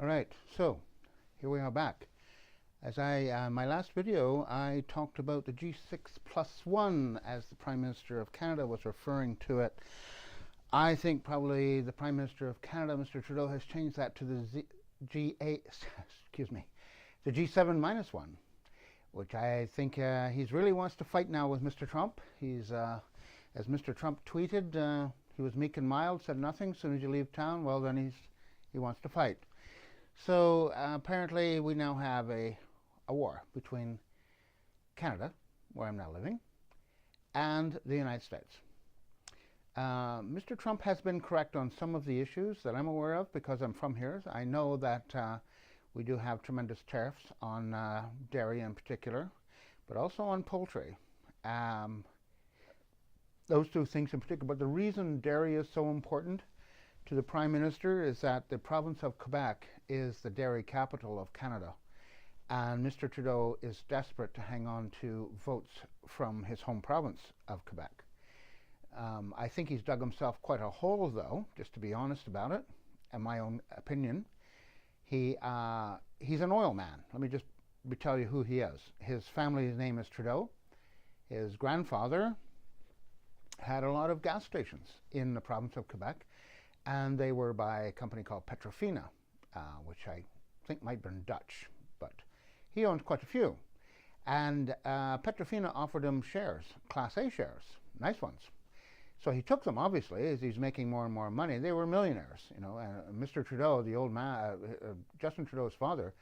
All right, so here we are back. As my last video, I talked about the G6+1 as the Prime Minister of Canada was referring to it. I think probably the Prime Minister of Canada, Mr. Trudeau, has changed that to the the G7-1, which I think he really wants to fight now with Mr. Trump. He's, as Mr. Trump tweeted, he was meek and mild, said nothing. As soon as you leave town, well, then he wants to fight. So apparently we now have a war between Canada, where I'm now living, and the United States. Mr. Trump has been correct on some of the issues that I'm aware of because I'm from here. I know that we do have tremendous tariffs on dairy in particular, but also on poultry. Those two things in particular. But the reason dairy is so important to the Prime Minister is that the province of Quebec is the dairy capital of Canada. And Mr. Trudeau is desperate to hang on to votes from his home province of Quebec. I think he's dug himself quite a hole, though, just to be honest about it, in my own opinion. He's an oil man. Let me just tell you who he is. His family's name is Trudeau. His grandfather had a lot of gas stations in the province of Quebec, and they were by a company called Petrofina, which I think might have been Dutch, but he owns quite a few. And Petrofina offered him shares, Class A shares, nice ones. So he took them, obviously, as he's making more and more money. They were millionaires, you know. And Mr. Trudeau, the old man, Justin Trudeau's father,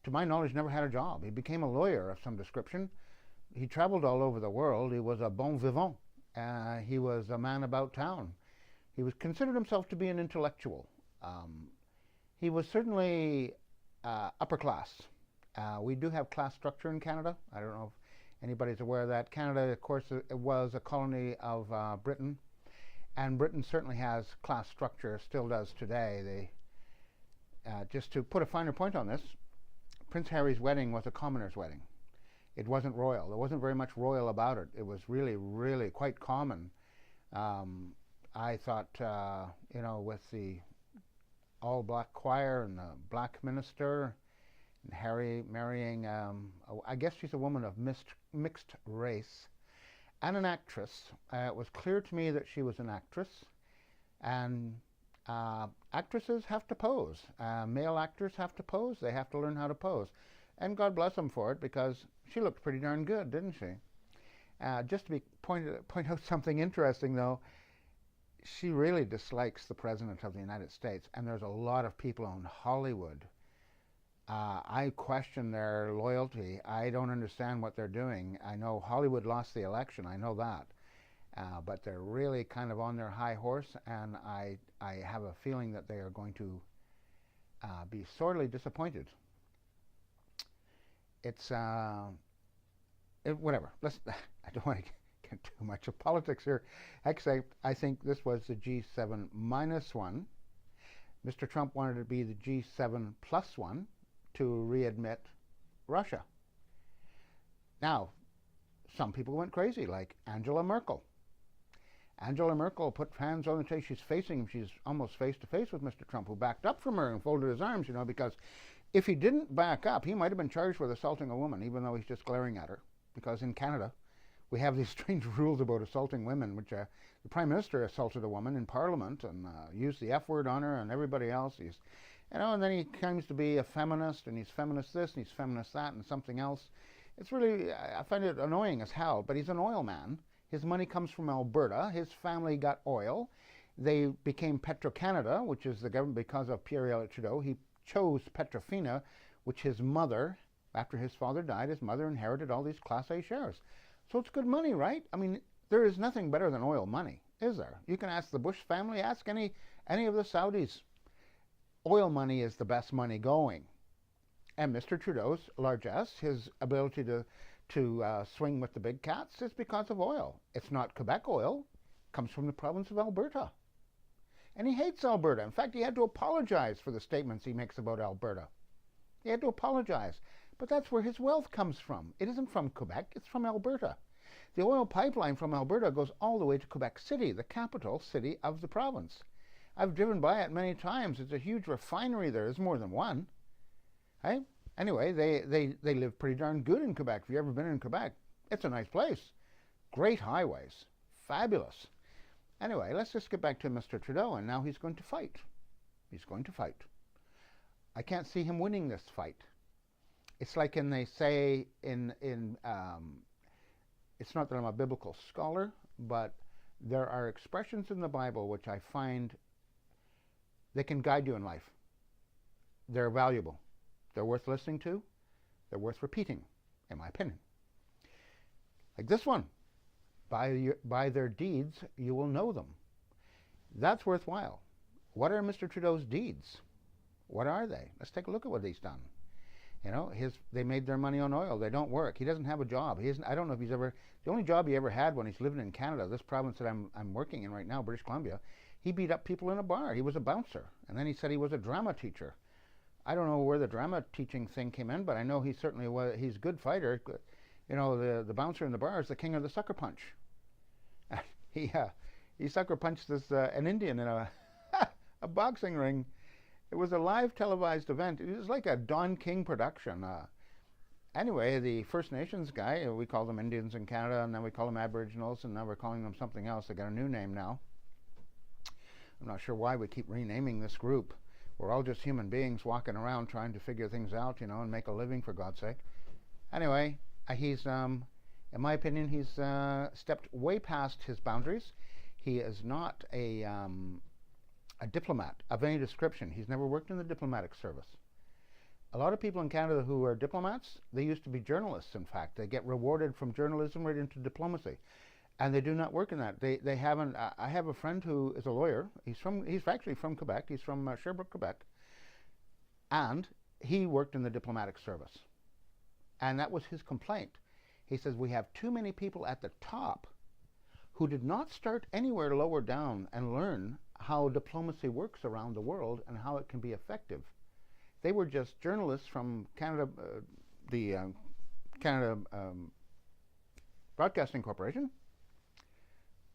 to my knowledge, never had a job. He became a lawyer of some description. He traveled all over the world. He was a bon vivant. He was a man about town. He was considered himself to be an intellectual. He was certainly upper class. We do have class structure in Canada. I don't know if anybody's aware of that. Canada, of course, it was a colony of Britain, and Britain certainly has class structure, still does today. Just to put a finer point on this, Prince Harry's wedding was a commoner's wedding. It wasn't royal. There wasn't very much royal about it. It was really, really quite common. I thought, you know, with the all-black choir and the black minister, and Harry marrying, I guess she's a woman of mixed race, and an actress. It was clear to me that she was an actress, and actresses have to pose. Male actors have to pose. They have to learn how to pose. And God bless them for it, because she looked pretty darn good, didn't she? Just to point out something interesting, though, she really dislikes the President of the United States, and there's a lot of people in Hollywood. I question their loyalty. I don't understand what they're doing. I know Hollywood lost the election, I know that. But they're really kind of on their high horse, and I have a feeling that they are going to be sorely disappointed. It's whatever. I don't want to get too much of politics here, except I think this was the G7-1. Mr. Trump wanted to be the G7+1 to readmit Russia. Now, some people went crazy, like Angela Merkel. Angela Merkel put hands on the table. She's facing him. She's almost face-to-face with Mr. Trump, who backed up from her and folded his arms, you know, because if he didn't back up, he might have been charged with assaulting a woman, even though he's just glaring at her. Because in Canada, we have these strange rules about assaulting women, which the Prime Minister assaulted a woman in Parliament and used the F word on her and everybody else. And then he claims to be a feminist, and he's feminist this, and he's feminist that, and something else. It's really, I find it annoying as hell, but he's an oil man. His money comes from Alberta. His family got oil. They became Petro-Canada, which is the government because of Pierre-Elliott Trudeau. He chose Petrofina, which his mother, after his father died, his mother inherited all these Class A shares. So it's good money, right? I mean, there is nothing better than oil money, is there? You can ask the Bush family, ask any of the Saudis. Oil money is the best money going. And Mr. Trudeau's largesse, his ability to swing with the big cats, is because of oil. It's not Quebec oil. It comes from the province of Alberta. And he hates Alberta. In fact, he had to apologize for the statements he makes about Alberta. He had to apologize. But that's where his wealth comes from. It isn't from Quebec, it's from Alberta. The oil pipeline from Alberta goes all the way to Quebec City, the capital city of the province. I've driven by it many times. It's a huge refinery there. There's more than one. Hey? Anyway, they live pretty darn good in Quebec. If you've ever been in Quebec, it's a nice place. Great highways. Fabulous. Anyway, let's just get back to Mr. Trudeau, and now he's going to fight. He's going to fight. I can't see him winning this fight. It's like they say it's not that I'm a biblical scholar, but there are expressions in the Bible which I find they can guide you in life. They're valuable. They're worth listening to. They're worth repeating, in my opinion. Like this one. By their deeds, you will know them. That's worthwhile. What are Mr. Trudeau's deeds? What are they? Let's take a look at what he's done. You know, they made their money on oil. They don't work. He doesn't have a job. I don't know if he's ever, the only job he ever had when he's living in Canada, this province that I'm working in right now, British Columbia, he beat up people in a bar. He was a bouncer. And then he said he was a drama teacher. I don't know where the drama teaching thing came in, but I know he certainly was, he's a good fighter. You know, the bouncer in the bar is the king of the sucker punch. He sucker punched an Indian in a a boxing ring. It was a live televised event. It was like a Don King production. Anyway, the First Nations guy, we call them Indians in Canada, and then we call them Aboriginals, and now we're calling them something else. They got a new name now. I'm not sure why we keep renaming this group. We're all just human beings walking around trying to figure things out, you know, and make a living, for God's sake. Anyway, he's, in my opinion, he's stepped way past his boundaries. He is not a diplomat of any description. He's never worked in the diplomatic service. A lot of people in Canada who are diplomats, they used to be journalists, in fact. They get rewarded from journalism right into diplomacy. And they do not work in that. They haven't. I have a friend who is a lawyer. He's actually from Quebec. He's from Sherbrooke, Quebec. And he worked in the diplomatic service. And that was his complaint. He says, we have too many people at the top who did not start anywhere lower down and learn how diplomacy works around the world and how it can be effective. They were just journalists from Canada, the Canada Broadcasting Corporation,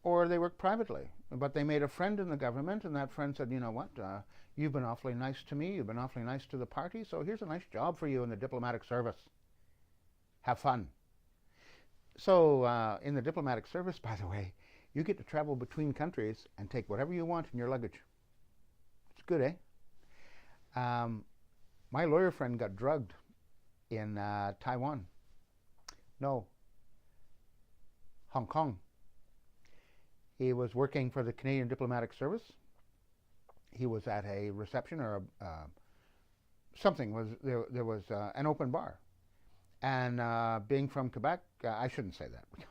or they worked privately. But they made a friend in the government, and that friend said, you know what, you've been awfully nice to me, you've been awfully nice to the party, so here's a nice job for you in the diplomatic service. Have fun. So in the diplomatic service, by the way, you get to travel between countries and take whatever you want in your luggage. It's good, eh? My lawyer friend got drugged in Taiwan. No, Hong Kong. He was working for the Canadian Diplomatic Service. He was at a reception or something. There was an open bar. And being from Quebec, I shouldn't say that because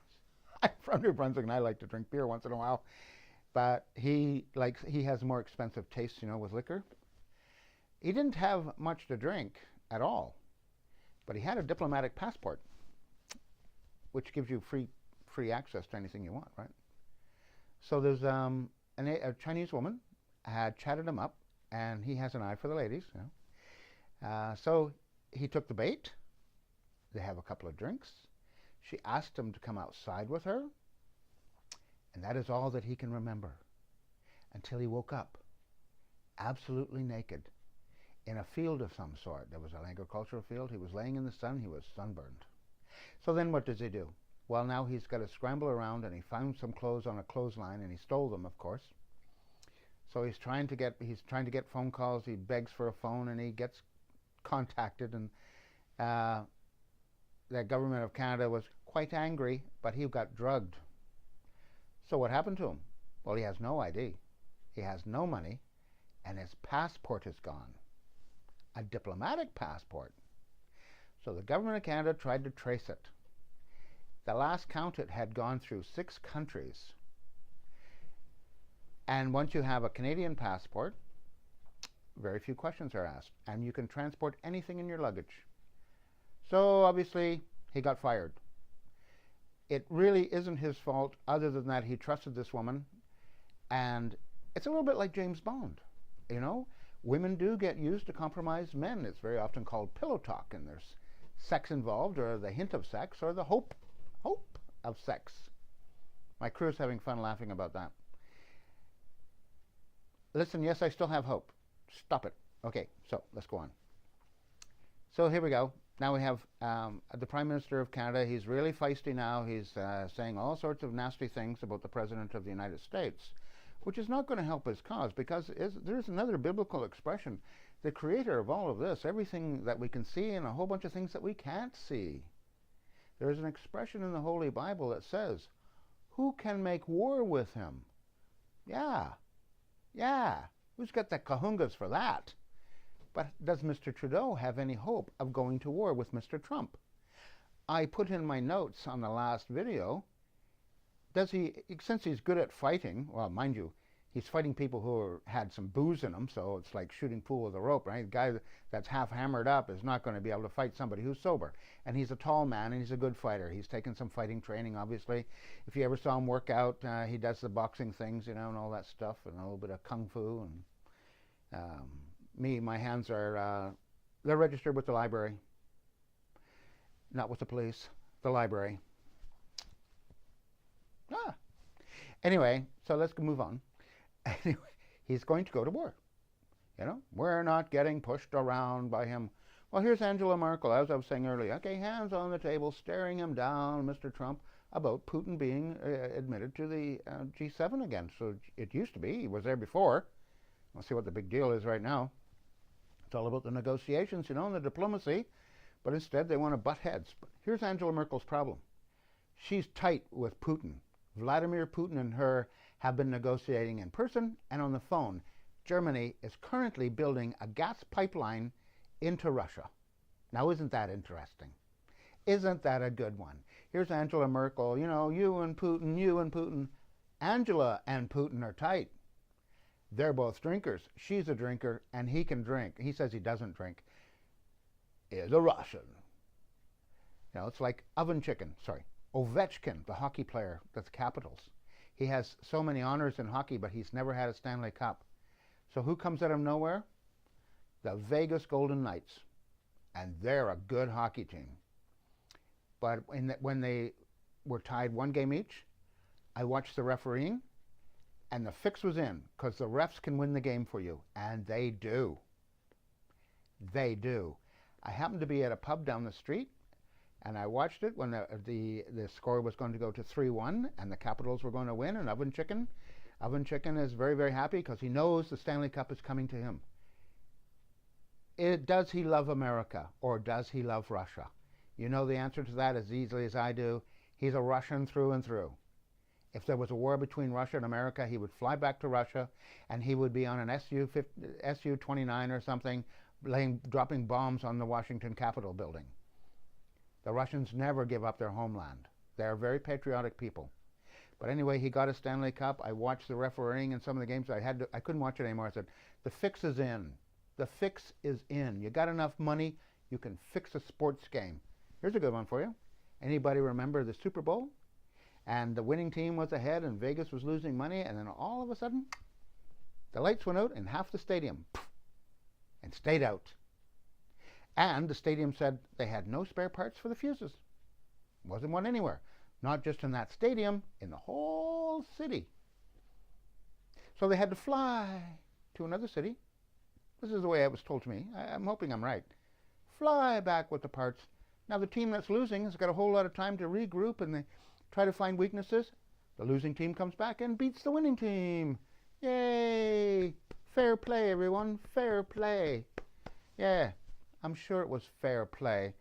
I'm from New Brunswick and I like to drink beer once in a while. But he has more expensive tastes, you know, with liquor. He didn't have much to drink at all, but he had a diplomatic passport, which gives you free access to anything you want, right? So there's a Chinese woman had chatted him up, and he has an eye for the ladies, you know. So he took the bait. They have a couple of drinks. She asked him to come outside with her, and that is all that he can remember until he woke up, absolutely naked, in a field of some sort. There was an agricultural field. He was laying in the sun. He was sunburned. So then what does he do? Well, now he's got to scramble around, and he found some clothes on a clothesline, and he stole them, of course. So he's trying to get phone calls. He begs for a phone, and he gets contacted, and the government of Canada was quite angry, but he got drugged. So what happened to him? Well, he has no ID. He has no money, and his passport is gone. A diplomatic passport. So the government of Canada tried to trace it. The last count, it had gone through 6 countries. And once you have a Canadian passport, very few questions are asked, and you can transport anything in your luggage. So obviously, he got fired. It really isn't his fault, other than that he trusted this woman. And it's a little bit like James Bond, you know? Women do get used to compromise men. It's very often called pillow talk, and there's sex involved, or the hint of sex, or the hope of sex. My crew is having fun laughing about that. Listen, yes, I still have hope. Stop it. Okay, so let's go on. So here we go. Now we have the Prime Minister of Canada. He's really feisty now. He's saying all sorts of nasty things about the President of the United States, which is not going to help his cause, because there's another biblical expression. The creator of all of this, everything that we can see and a whole bunch of things that we can't see. There's an expression in the Holy Bible that says, who can make war with him? Yeah. Who's got the kahungas for that? But does Mr. Trudeau have any hope of going to war with Mr. Trump? I put in my notes on the last video, does he, since he's good at fighting, well, mind you, he's fighting people who had some booze in them, so it's like shooting pool with a rope, right? A guy that's half hammered up is not going to be able to fight somebody who's sober. And he's a tall man, and he's a good fighter. He's taken some fighting training, obviously. If you ever saw him work out, he does the boxing things, and all that stuff, and a little bit of kung fu. And my hands are, they're registered with the library. Not with the police, the library. Anyway, so let's move on. Anyway, he's going to go to war. We're not getting pushed around by him. Well, here's Angela Merkel, as I was saying earlier. Okay, hands on the table, staring him down, Mr. Trump, about Putin being admitted to the G7 again. So it used to be. He was there before. We'll see what the big deal is right now. It's all about the negotiations, and the diplomacy. But instead, they want to butt heads. But here's Angela Merkel's problem. She's tight with Putin. Vladimir Putin and her have been negotiating in person and on the phone. Germany is currently building a gas pipeline into Russia. Now, isn't that interesting? Isn't that a good one? Here's Angela Merkel, you and Putin. Angela and Putin are tight. They're both drinkers. She's a drinker, and he can drink. He says he doesn't drink. Is a Russian. It's like Ovechkin, the hockey player that's Capitals. He has so many honors in hockey, but he's never had a Stanley Cup. So who comes out of nowhere? The Vegas Golden Knights. And they're a good hockey team. But when they were tied 1 game each, I watched the refereeing, and the fix was in, because the refs can win the game for you. And they do. They do. I happened to be at a pub down the street, and I watched it when the score was going to go to 3-1, and the Capitals were going to win, and Oven Chicken is very, very happy because he knows the Stanley Cup is coming to him. Does he love America, or does he love Russia? You know the answer to that as easily as I do. He's a Russian through and through. If there was a war between Russia and America, he would fly back to Russia, and he would be on an Su-29 or something, dropping bombs on the Washington Capitol building. The Russians never give up their homeland. They're very patriotic people. But anyway, he got a Stanley Cup. I watched the refereeing in some of the games. I couldn't watch it anymore. I said, the fix is in. The fix is in. You got enough money, you can fix a sports game. Here's a good one for you. Anybody remember the Super Bowl? And the winning team was ahead, and Vegas was losing money, and then all of a sudden, the lights went out in half the stadium and stayed out. And the stadium said they had no spare parts for the fuses. Wasn't one anywhere. Not just in that stadium, in the whole city. So they had to fly to another city. This is the way it was told to me. I'm hoping I'm right. Fly back with the parts. Now the team that's losing has got a whole lot of time to regroup, and they try to find weaknesses. The losing team comes back and beats the winning team. Yay! Fair play, everyone. Fair play. Yeah, I'm sure it was fair play.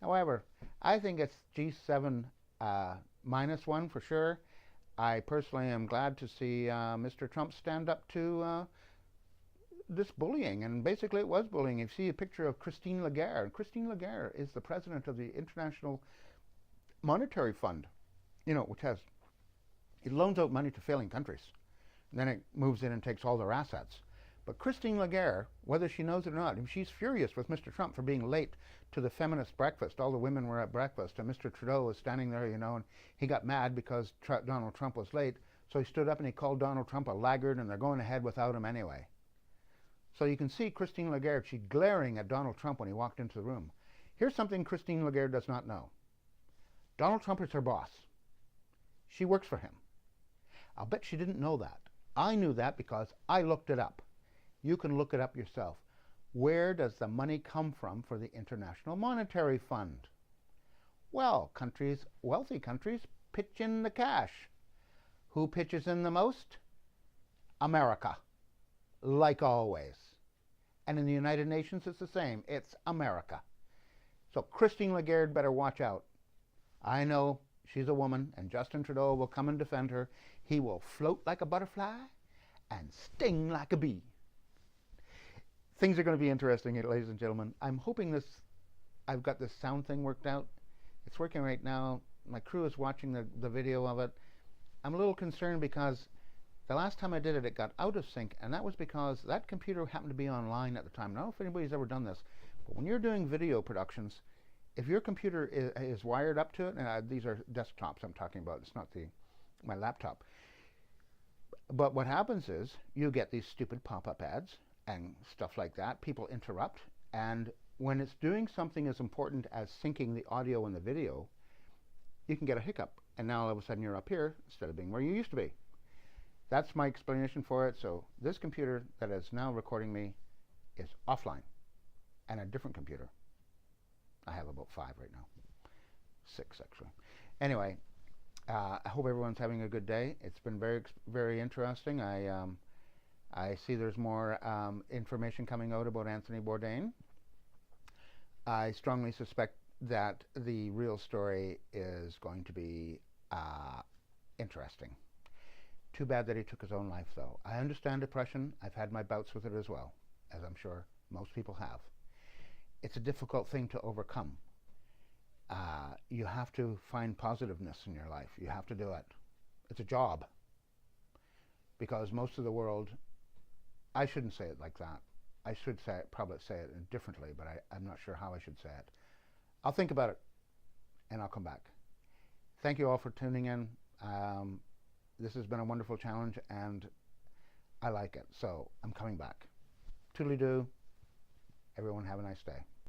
However, I think it's G7 -1 for sure. I personally am glad to see Mr. Trump stand up to this bullying, and basically it was bullying. You see a picture of Christine Lagarde. Christine Lagarde is the president of the International Monetary Fund, which it loans out money to failing countries. And then it moves in and takes all their assets. But Christine Lagarde, whether she knows it or not, she's furious with Mr. Trump for being late to the feminist breakfast. All the women were at breakfast, and Mr. Trudeau was standing there, and he got mad because Donald Trump was late. So he stood up and he called Donald Trump a laggard, and they're going ahead without him anyway. So you can see Christine Lagarde, she's glaring at Donald Trump when he walked into the room. Here's something Christine Lagarde does not know. Donald Trump is her boss. She works for him. I'll bet she didn't know that. I knew that because I looked it up. You can look it up yourself. Where does the money come from for the International Monetary Fund? Well, countries, wealthy countries, pitch in the cash. Who pitches in the most? America, like always. And in the United Nations, it's the same. It's America. So Christine Lagarde better watch out. I know she's a woman, and Justin Trudeau will come and defend her. He will float like a butterfly and sting like a bee. Things are going to be interesting, ladies and gentlemen. I'm hoping I've got this sound thing worked out. It's working right now. My crew is watching the video of it. I'm a little concerned because the last time I did it, it got out of sync, and that was because that computer happened to be online at the time. I don't know if anybody's ever done this, but when you're doing video productions, if your computer is wired up to it, and these are desktops I'm talking about, it's not my laptop. But what happens is you get these stupid pop-up ads and stuff like that. People interrupt, and when it's doing something as important as syncing the audio and the video, you can get a hiccup, and now all of a sudden you're up here instead of being where you used to be. That's my explanation for it. So this computer that is now recording me is offline, and a different computer. I have about 5 right now. 6, actually. Anyway, I hope everyone's having a good day. It's been very, very interesting. I see there's more information coming out about Anthony Bourdain. I strongly suspect that the real story is going to be interesting. Too bad that he took his own life, though. I understand depression. I've had my bouts with it as well, as I'm sure most people have. It's a difficult thing to overcome. You have to find positiveness in your life. You have to do it. It's a job. Because most of the world, I shouldn't say it like that. I should probably say it differently, but I'm not sure how I should say it. I'll think about it, and I'll come back. Thank you all for tuning in. This has been a wonderful challenge, and I like it, so I'm coming back. Toodly-doo. Everyone have a nice day.